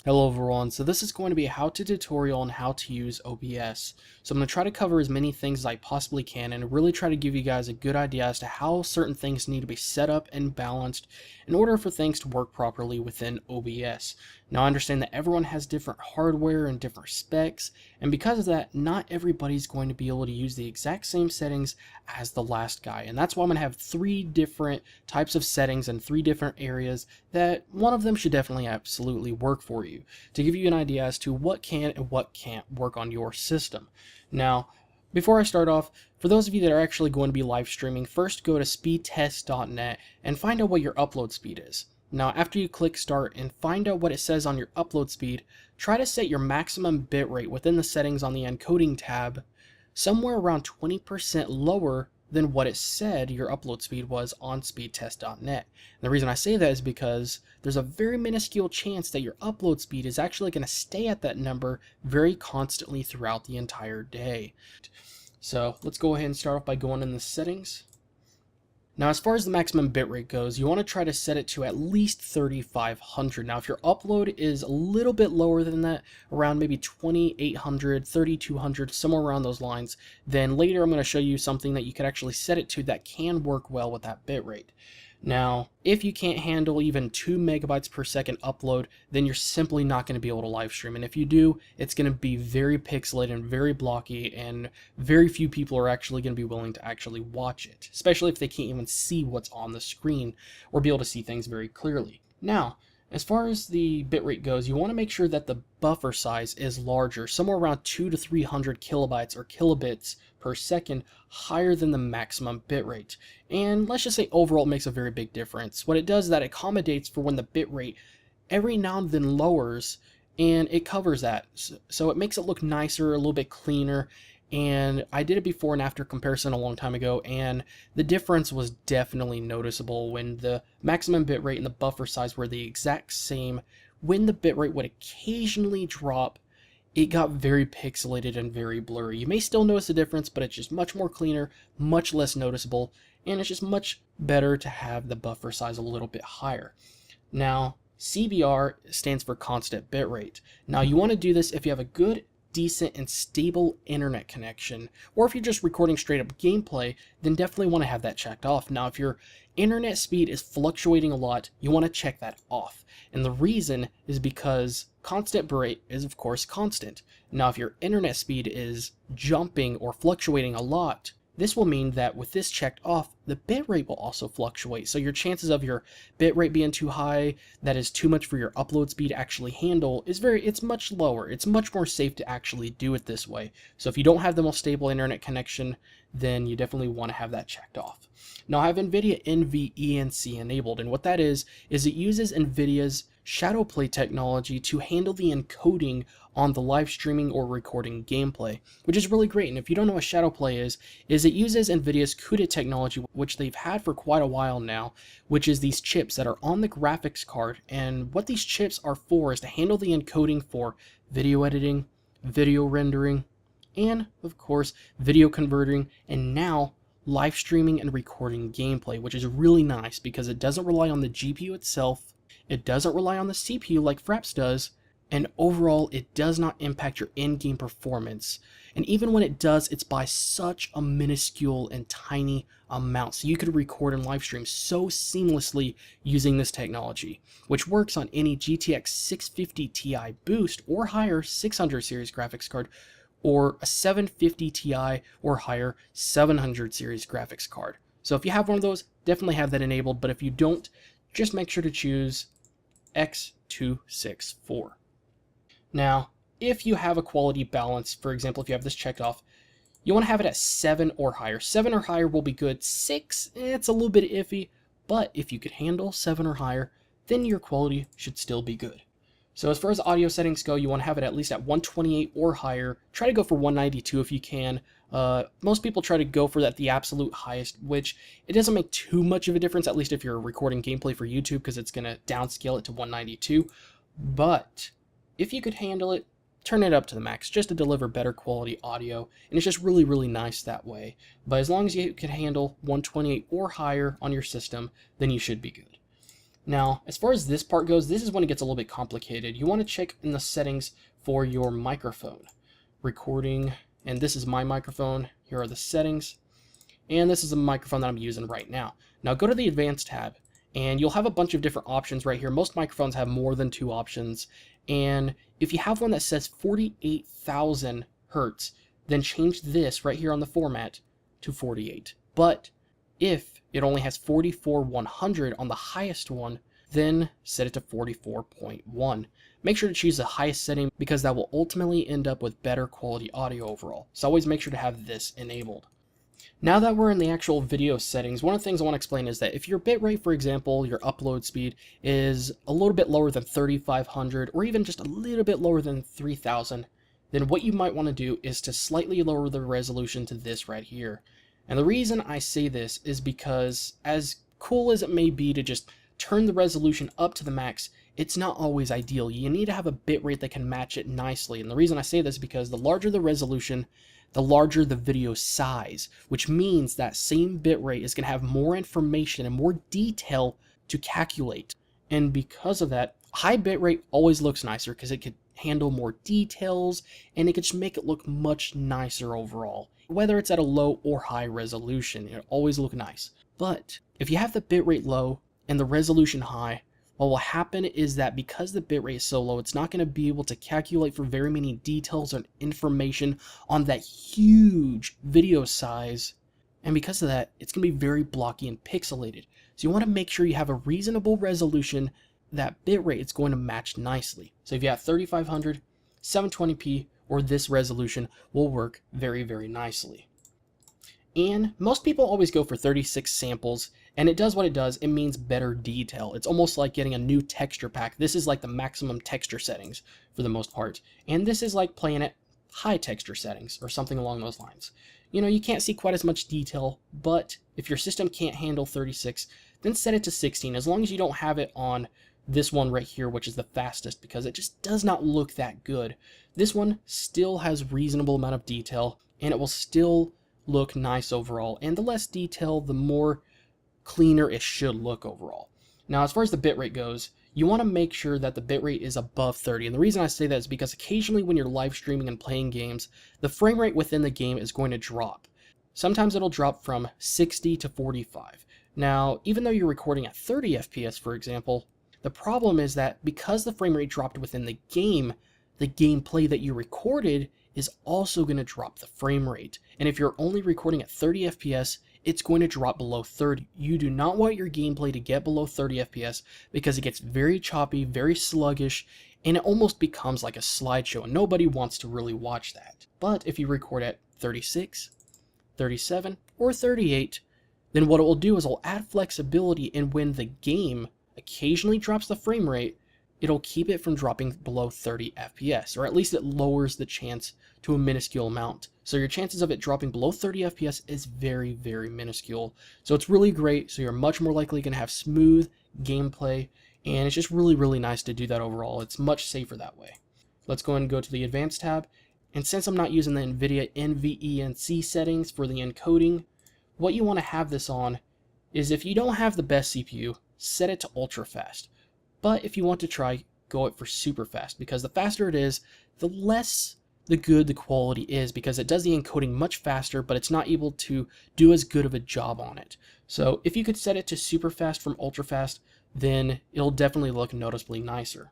Hello everyone, so this is going to be a how-to tutorial on how to use OBS. So I'm going to try to cover as many things as I possibly can and really try to give you guys a good idea as to how certain things need to be set up and balanced in order for things to work properly within OBS. Now I understand that everyone has different hardware and different specs, and because of that, not everybody's going to be able to use the exact same settings as the last guy, and that's why I'm going to have 3 different types of settings and 3 different areas that one of them should definitely absolutely work for you, to give you an idea as to what can and what can't work on your system. Now, before I start off, for those of you that are actually going to be live streaming, first go to speedtest.net and find out what your upload speed is. Now, after you click start and find out what it says on your upload speed, try to set your maximum bitrate within the settings on the encoding tab somewhere around 20% lower than what it said your upload speed was on speedtest.net. The reason I say that is because there's a very minuscule chance that your upload speed is actually going to stay at that number very constantly throughout the entire day. So let's go ahead and start off by going in the settings. Now, as far as the maximum bitrate goes, you want to try to set it to at least 3500. Now, if your upload is a little bit lower than that, around maybe 2800, 3200, somewhere around those lines, then later I'm going to show you something that you could actually set it to that can work well with that bitrate. Now, if you can't handle even 2 megabytes per second upload, then you're simply not going to be able to live stream. And if you do, it's going to be very pixelated and very blocky, and very few people are actually going to be willing to actually watch it, especially if they can't even see what's on the screen or be able to see things very clearly. Now, as far as the bitrate goes, you want to make sure that the buffer size is larger, somewhere around 200 to 300 kilobytes or kilobits per second, higher than the maximum bitrate. And let's just say overall it makes a very big difference. What it does is that it accommodates for when the bitrate every now and then lowers, and it covers that. So it makes it look nicer, a little bit cleaner. And I did a before and after comparison a long time ago, and the difference was definitely noticeable when the maximum bitrate and the buffer size were the exact same. When the bitrate would occasionally drop, it got very pixelated and very blurry. You may still notice the difference, but it's just much more cleaner, much less noticeable, and it's just much better to have the buffer size a little bit higher. Now, CBR stands for constant bitrate. Now, you want to do this if you have a good, decent, and stable internet connection, or if you're just recording straight up gameplay, then definitely want to have that checked off. Now, if your internet speed is fluctuating a lot, you want to check that off. And the reason is because constant bitrate is of course constant. Now, if your internet speed is jumping or fluctuating a lot, this will mean that with this checked off, the bitrate will also fluctuate. So your chances of your bitrate being too high, that is too much for your upload speed to actually handle, it's much lower. It's much more safe to actually do it this way. So if you don't have the most stable internet connection, then you definitely want to have that checked off. Now, I have NVIDIA NVENC enabled, and what that is it uses NVIDIA's shadowplay technology to handle the encoding on the live streaming or recording gameplay, which is really great. And if you don't know what shadowplay is it uses NVIDIA's CUDA technology, which they've had for quite a while now, which is these chips that are on the graphics card. And what these chips are for is to handle the encoding for video editing, video rendering, and of course video converting, and now live streaming and recording gameplay, which is really nice because it doesn't rely on the GPU itself, it doesn't rely on the CPU like Fraps does, and overall it does not impact your in-game performance. And even when it does, it's by such a minuscule and tiny amount, so you could record and live stream so seamlessly using this technology, which works on any GTX 650 Ti boost or higher 600 series graphics card, or a 750 Ti or higher 700 series graphics card. So if you have one of those, definitely have that enabled, but if you don't, just make sure to choose X264. Now, if you have a quality balance, for example, if you have this checked off, you want to have it at 7 or higher. 7 or higher will be good. 6, it's a little bit iffy, but if you could handle 7 or higher, then your quality should still be good. So as far as audio settings go, you want to have it at least at 128 or higher. Try to go for 192 if you can. Most people try to go for the absolute highest, which it doesn't make too much of a difference, at least if you're recording gameplay for YouTube, because it's going to downscale it to 192. But if you could handle it, turn it up to the max just to deliver better quality audio, and it's just really, really nice that way. But as long as you can handle 128 or higher on your system, then you should be good. Now, as far as this part goes, this is when it gets a little bit complicated. You want to check in the settings for your microphone. Recording, and this is my microphone. Here are the settings. And this is the microphone that I'm using right now. Now go to the Advanced tab, and you'll have a bunch of different options right here. Most microphones have more than 2 options. And if you have one that says 48,000 hertz, then change this right here on the format to 48. But if it only has 44,100 on the highest one, then set it to 44.1. Make sure to choose the highest setting because that will ultimately end up with better quality audio overall. So always make sure to have this enabled. Now that we're in the actual video settings, one of the things I want to explain is that if your bitrate, for example, your upload speed is a little bit lower than 3500 or even just a little bit lower than 3000, then what you might want to do is to slightly lower the resolution to this right here. And the reason I say this is because as cool as it may be to just turn the resolution up to the max, it's not always ideal. You need to have a bitrate that can match it nicely. And the reason I say this is because the larger the resolution, the larger the video size, which means that same bitrate is going to have more information and more detail to calculate. And because of that, high bitrate always looks nicer because it could handle more details and it could just make it look much nicer overall. Whether it's at a low or high resolution, it always look nice. But if you have the bitrate low and the resolution high, what will happen is that because the bitrate is so low, it's not going to be able to calculate for very many details and information on that huge video size. And because of that, it's going to be very blocky and pixelated. So you want to make sure you have a reasonable resolution. That bitrate is going to match nicely. So if you have 3500, 720p, or this resolution will work very, very nicely. And most people always go for 36 samples, and it does what it does. It means better detail. It's almost like getting a new texture pack. This is like the maximum texture settings for the most part. And this is like playing at high texture settings or something along those lines. You know, you can't see quite as much detail, but if your system can't handle 36, then set it to 16, as long as you don't have it on this one right here, which is the fastest, because it just does not look that good. This one still has reasonable amount of detail, and it will still look nice overall. And the less detail, the more cleaner it should look overall. Now, as far as the bitrate goes, you want to make sure that the bitrate is above 30. And the reason I say that is because occasionally when you're live streaming and playing games, the frame rate within the game is going to drop. Sometimes it'll drop from 60 to 45. Now, even though you're recording at 30 FPS, for example, the problem is that because the frame rate dropped within the gameplay that you recorded is also going to drop the frame rate. And if you're only recording at 30 FPS, it's going to drop below 30. You do not want your gameplay to get below 30 FPS because it gets very choppy, very sluggish, and it almost becomes like a slideshow, and nobody wants to really watch that. But if you record at 36, 37, or 38, then what it will do is it'll add flexibility, and when the game occasionally drops the frame rate, it'll keep it from dropping below 30 FPS, or at least it lowers the chance to a minuscule amount. So your chances of it dropping below 30 FPS is very, very minuscule. So it's really great, so you're much more likely going to have smooth gameplay, and it's just really, really nice to do that overall. It's much safer that way. Let's go ahead and go to the Advanced tab, and since I'm not using the NVIDIA NVENC settings for the encoding, what you want to have this on is if you don't have the best CPU, set it to ultra fast. But if you want to try, go it for super fast, because the faster it is, the less the good the quality is, because it does the encoding much faster, but it's not able to do as good of a job on it. So if you could set it to super fast from ultra fast, then it'll definitely look noticeably nicer.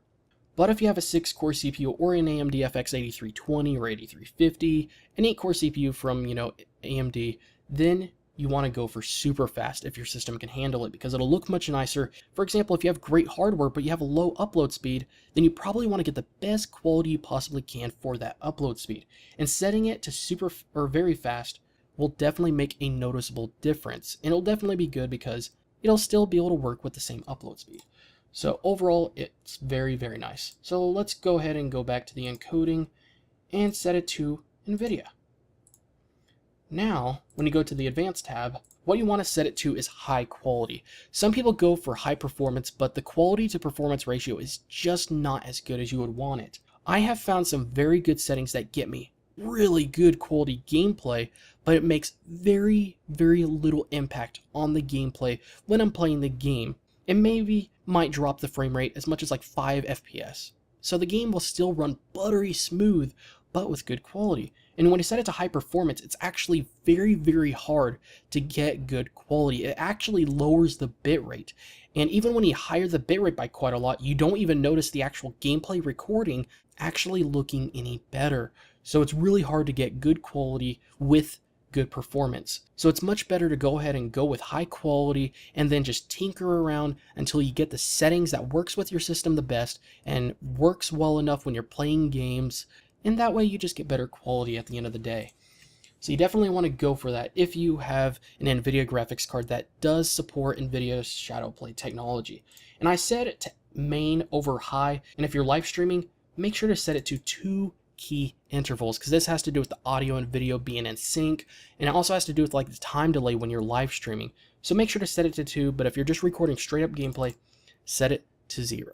But if you have a 6-core CPU or an AMD FX 8320 or 8350, an 8-core CPU from, AMD, then you want to go for super fast if your system can handle it, because it'll look much nicer. For example, if you have great hardware but you have a low upload speed, then you probably want to get the best quality you possibly can for that upload speed. And setting it to super or very fast will definitely make a noticeable difference. And it'll definitely be good because it'll still be able to work with the same upload speed. So overall, it's very, very nice. So let's go ahead and go back to the encoding and set it to NVIDIA. Now, when you go to the Advanced tab, what you want to set it to is high quality. Some people go for high performance, but the quality to performance ratio is just not as good as you would want it. I have found some very good settings that get me really good quality gameplay, but it makes very, very little impact on the gameplay when I'm playing the game. And maybe might drop the frame rate as much as like 5 FPS. So the game will still run buttery smooth, but with good quality. And when you set it to high performance, it's actually very, very hard to get good quality. It actually lowers the bitrate. And even when you higher the bitrate by quite a lot, you don't even notice the actual gameplay recording actually looking any better. So it's really hard to get good quality with good performance. So it's much better to go ahead and go with high quality and then just tinker around until you get the settings that works with your system the best and works well enough when you're playing games, and that way you just get better quality at the end of the day. So you definitely want to go for that if you have an NVIDIA graphics card that does support NVIDIA's Shadowplay technology. And I set it to main over high, and if you're live streaming, make sure to set it to 2 key intervals, because this has to do with the audio and video being in sync, and it also has to do with like the time delay when you're live streaming. So make sure to set it to 2, but if you're just recording straight up gameplay, set it to 0.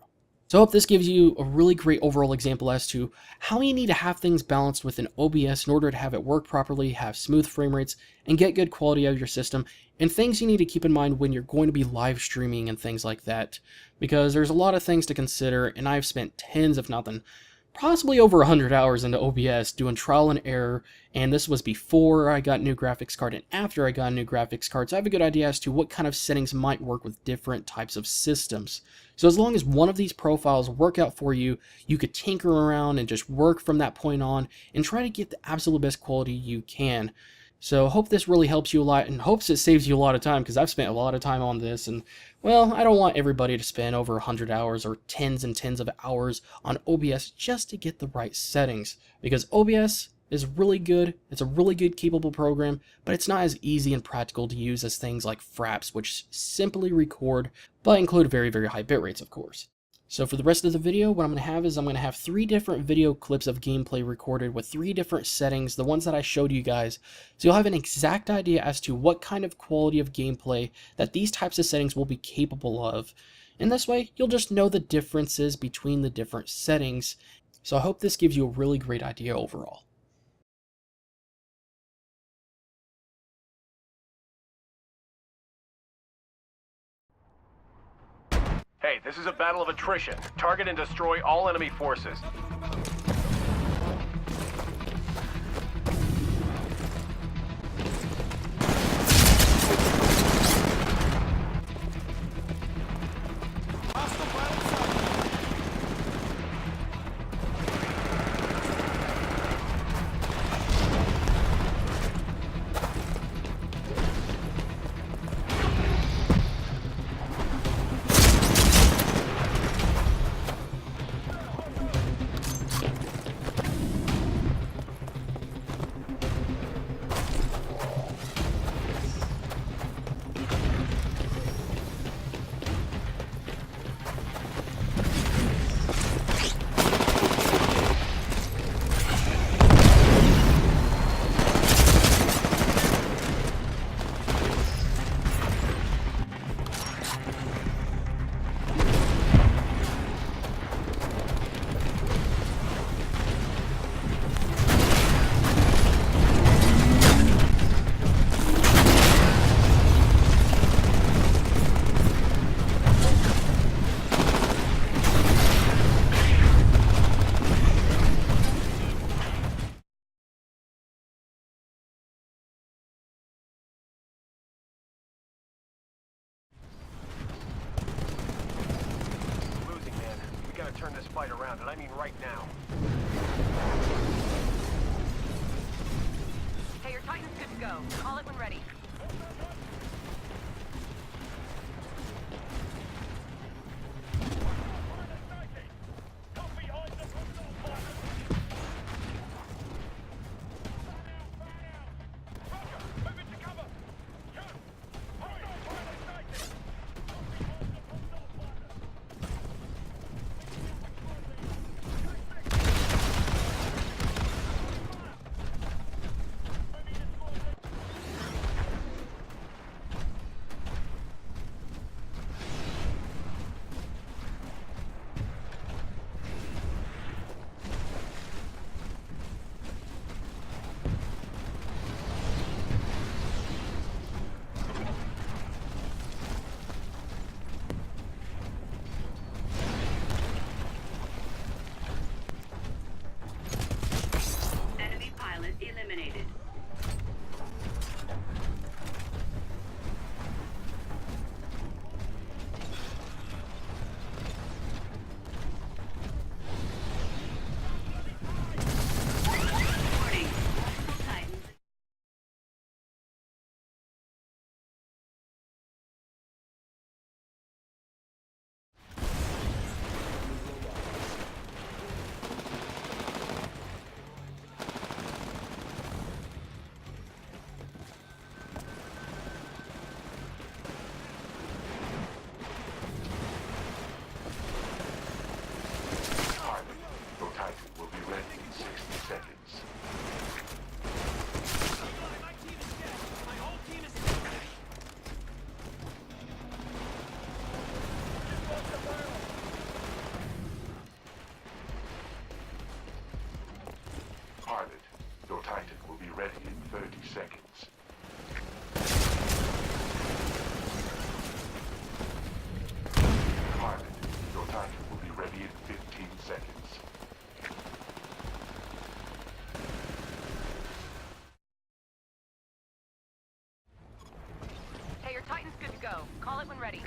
So I hope this gives you a really great overall example as to how you need to have things balanced within OBS in order to have it work properly, have smooth frame rates, and get good quality out of your system, and things you need to keep in mind when you're going to be live streaming and things like that, because there's a lot of things to consider, and I've spent tens, if not possibly over 100 hours into OBS doing trial and error, and this was before I got a new graphics card and after I got a new graphics card, so I have a good idea as to what kind of settings might work with different types of systems. So as long as one of these profiles work out for you, you could tinker around and just work from that point on and try to get the absolute best quality you can. So I hope this really helps you a lot, and hopes it saves you a lot of time, because I've spent a lot of time on this, and well, I don't want everybody to spend over 100 hours or tens and tens of hours on OBS just to get the right settings, because OBS is really good, it's a really good capable program, but it's not as easy and practical to use as things like Fraps, which simply record, but include very, very high bit rates, of course. So for the rest of the video, what I'm going to have is I'm going to have 3 different video clips of gameplay recorded with 3 different settings, the ones that I showed you guys, so you'll have an exact idea as to what kind of quality of gameplay that these types of settings will be capable of. And this way, you'll just know the differences between the different settings. So I hope this gives you a really great idea overall. Hey, this is a battle of attrition. Target and destroy all enemy forces. Turn this fight around, and I mean right now. Hey, your Titan's good to go. Call it when ready. Pilot, your Titan will be ready in 30 seconds. Pilot, your Titan will be ready in 15 seconds. Hey, your Titan's good to go. Call it when ready.